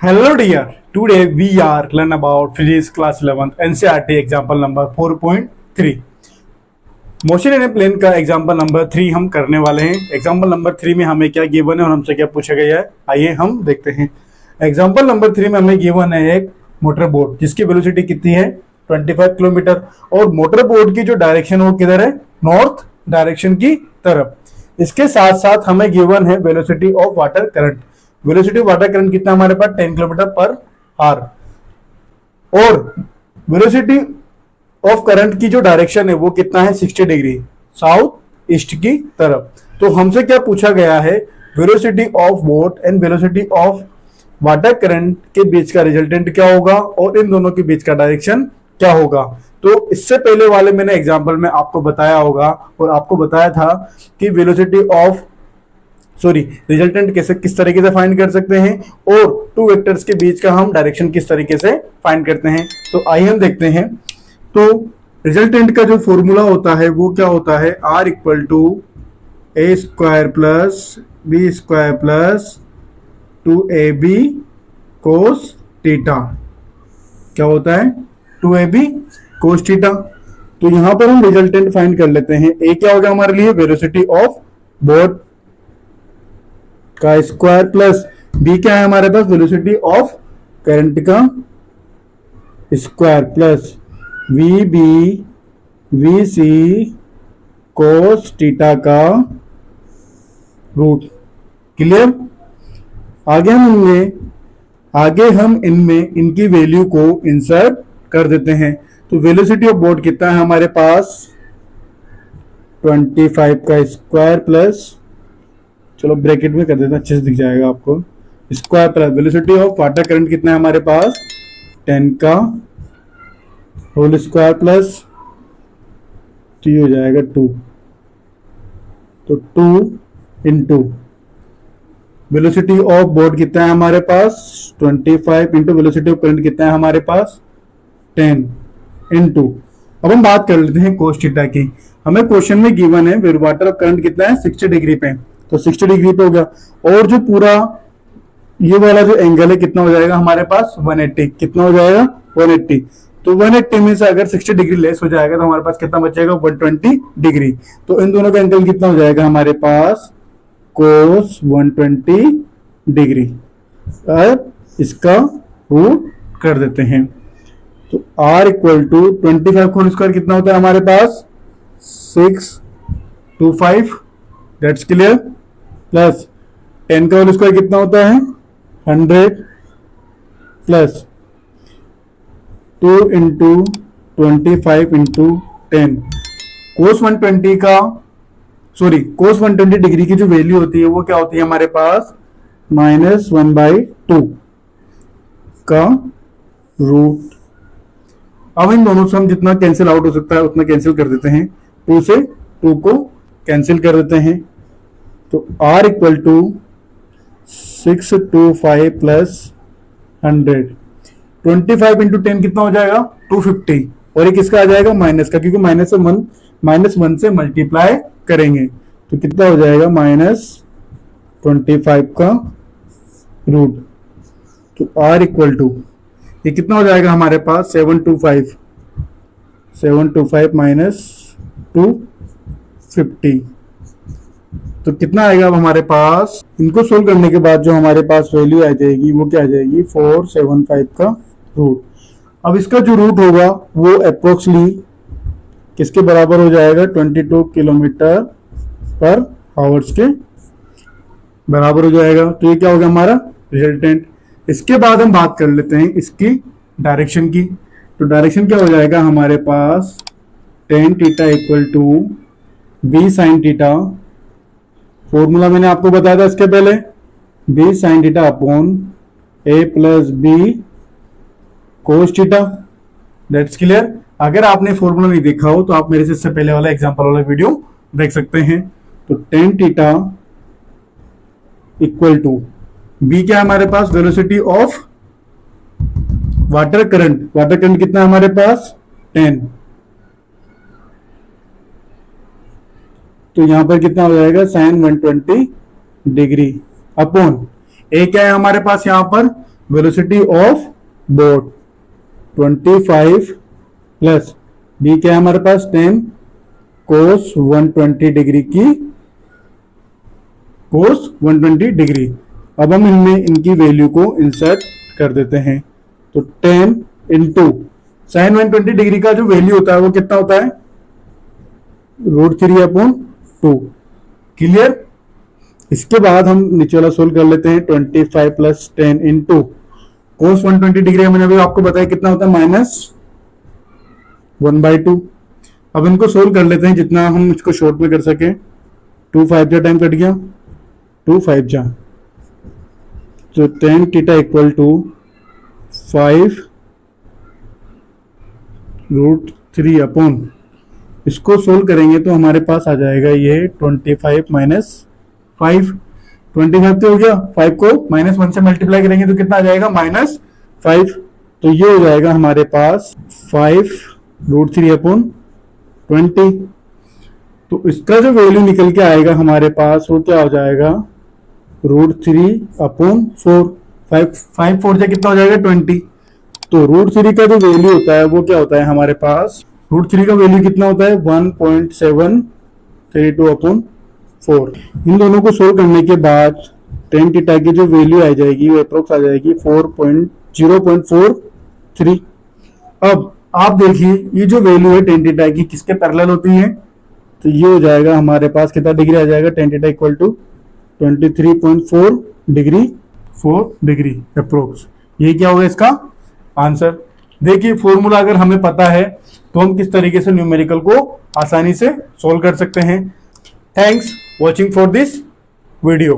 Hello dear, today we are learn about physics class 11th NCERT example number 4.3 motion in a plane का example number 3 हम करने वाले हैं। Example number 3 में हमें क्या गिवन है और हमसे क्या पूछा गया है, आइए हम देखते हैं। एग्जाम्पल नंबर 3 में हमें गिवन है एक मोटर बोट जिसकी वेलोसिटी कितनी है 25 किलोमीटर और मोटर बोट की जो डायरेक्शन वो किधर है, नॉर्थ डायरेक्शन की तरफ। इसके साथ साथ हमें गिवन है velocity of water current. Velocity of water current कितना हमारे पास 10 किलोमीटर पर आवर और वेलोसिटी ऑफ करंट की जो डायरेक्शन है वो कितना है 60 डिग्री साउथ ईस्ट की तरफ। तो हमसे क्या पूछा गया है, velocity of boat and velocity of water current के बीच का रिजल्टेंट क्या होगा और इन दोनों के बीच का डायरेक्शन क्या होगा। तो इससे पहले वाले मैंने एग्जांपल में आपको बताया होगा और आपको बताया था कि रिजल्टेंट कैसे किस तरीके से फाइंड कर सकते हैं और टू वेक्टर्स के बीच का हम डायरेक्शन किस तरीके से फाइंड करते हैं। तो आइए हम देखते हैं। तो रिजल्टेंट का जो फॉर्मूला होता है वो क्या होता है, R equal to a square plus b square plus 2ab cos theta. क्या होता है 2ab कोस थीटा। तो यहां पर हम रिजल्टेंट फाइंड कर लेते हैं। ए क्या होगा हमारे लिए, वेलोसिटी ऑफ बोट का स्क्वायर प्लस बी क्या है हमारे पास, वेलोसिटी ऑफ करंट का square plus v b v c cos theta का रूट। क्लियर। आगे हम इनमें इनकी वैल्यू को इंसर्ट कर देते हैं। तो वेलोसिटी ऑफ बोट कितना है हमारे पास 25 का स्क्वायर प्लस, चलो ब्रैकेट में कर देते हैं अच्छे से दिख जाएगा आपको, square plus velocity of water current कितना है हमारे पास 10 का होल स्क्वायर प्लस टी हो जाएगा 2। तो 2 इंटू वेलोसिटी ऑफ बोट कितना है हमारे पास 25 इंटू वेलोसिटी ऑफ करंट कितना है हमारे पास 10 इंटू। अब हम बात कर लेते हैं कोस थीटा की। हमें क्वेश्चन में गिवन है वाटर ऑफ करंट कितना है 60 डिग्री पे, तो 60 डिग्री पे हो गया और जो पूरा ये वाला जो एंगल है कितना हो जाएगा हमारे पास 180। कितना हो जाएगा 180। तो 180 में से अगर 60 डिग्री लेस हो जाएगा तो हमारे पास कितना बचेगा 120 डिग्री। तो इन दोनों का एंगल कितना हो जाएगा हमारे पास कोस 120 डिग्री। अब इसका रूट कर देते हैं। तो R equal to 25 whole square कितना होता है हमारे पास 625, दैट्स क्लियर, प्लस 10 का होल स्क्वायर कितना होता है 100 प्लस 2 इंटू 25 इंटू 10। कोस 120 डिग्री की जो वैल्यू होती है वो क्या होती है हमारे पास -1/2 का रूट। अब इन दोनों से हम जितना कैंसिल आउट हो सकता है उतना कैंसिल कर देते हैं। 2 से 2 को कैंसिल कर देते हैं। तो R equal to 625 plus 100, 25 into 10 कितना हो जाएगा 250 और एक इसका आ जाएगा माइनस का, क्योंकि -1 से मल्टीप्लाई करेंगे तो कितना हो जाएगा -25 का रूट। तो R इक्वल टू ये कितना हो जाएगा हमारे पास 725 माइनस 250। तो कितना आएगा अब हमारे पास, इनको सोल्व करने के बाद जो हमारे पास वैल्यू आ जाएगी वो क्या आ जाएगी 475 का रूट। अब इसका जो रूट होगा वो अप्रोक्सली किसके बराबर हो जाएगा 22 किलोमीटर पर आवर्स के बराबर हो जाएगा। तो ये क्या होगा हमारा रिजल्टेंट। इसके बाद हम बात कर लेते हैं इसकी डायरेक्शन की। तो डायरेक्शन क्या हो जाएगा हमारे पास tan theta equal to b sine theta. Formula मैंने आपको बताया था इसके पहले, b sine theta upon a plus b cos theta, that's clear. अगर आपने फॉर्मूला नहीं देखा हो तो आप मेरे से इससे पहले वाला एग्जांपल वाला वीडियो देख सकते हैं। तो tan theta equal to b क्या है हमारे पास वेलोसिटी ऑफ वाटर करंट कितना है हमारे पास 10। तो यहां पर कितना हो जाएगा sin 120 डिग्री अपॉन ए क्या है हमारे पास यहाँ पर velocity of boat 25 plus b क्या है हमारे पास 10 कोस 120 डिग्री की कोस 120 डिग्री। अब हम इनमें इनकी वैल्यू को इंसर्ट कर देते हैं। तो 10 इंटू साइन 120 डिग्री का जो वैल्यू होता है वो कितना होता है √3/2। क्लियर। इसके बाद हम नीचे वाला सोल्व कर लेते हैं 25 प्लस 10 इंटू कोस 120 डिग्री मैंने अभी आपको बताया कितना होता है -1/2। अब इनको सोल्व कर लेते हैं जितना हम इसको शॉर्ट में कर सके। 2 5 जा टाइम कट गया 2 5 जा तो tan थीटा इक्वल टू 5 √3 इसको सोल्व करेंगे तो हमारे पास आ जाएगा ये 25 माइनस 5। 25 तो हो गया, 5 को -1 से मल्टीप्लाई करेंगे तो कितना आ जाएगा -5। तो ये हो जाएगा हमारे पास 5 √3/20। तो इसका जो वैल्यू निकल के आएगा हमारे पास वो क्या हो जाएगा √3/4। 5 4 से कितना हो जाएगा 20। तो √3 का जो वैल्यू होता है वो क्या होता है हमारे पास √3 का वैल्यू कितना होता है 1.732/4। इन दोनों को सोल्व करने के बाद tan थीटा की जो वैल्यू आ जाएगी वो अप्रोक्स आ जाएगी 0.43। अब आप देखिए ये जो वैल्यू है tan थीटा की किसके पैरेलल होती है। तो ये हो जाएगा हमारे पास कितना डिग्री आ जाएगा tan theta equal to 23.4 degree approx. ये क्या होगा इसका आंसर। देखिए फॉर्मूला अगर हमें पता है तो हम किस तरीके से न्यूमेरिकल को आसानी से सोल्व कर सकते हैं। Thanks watching for this video.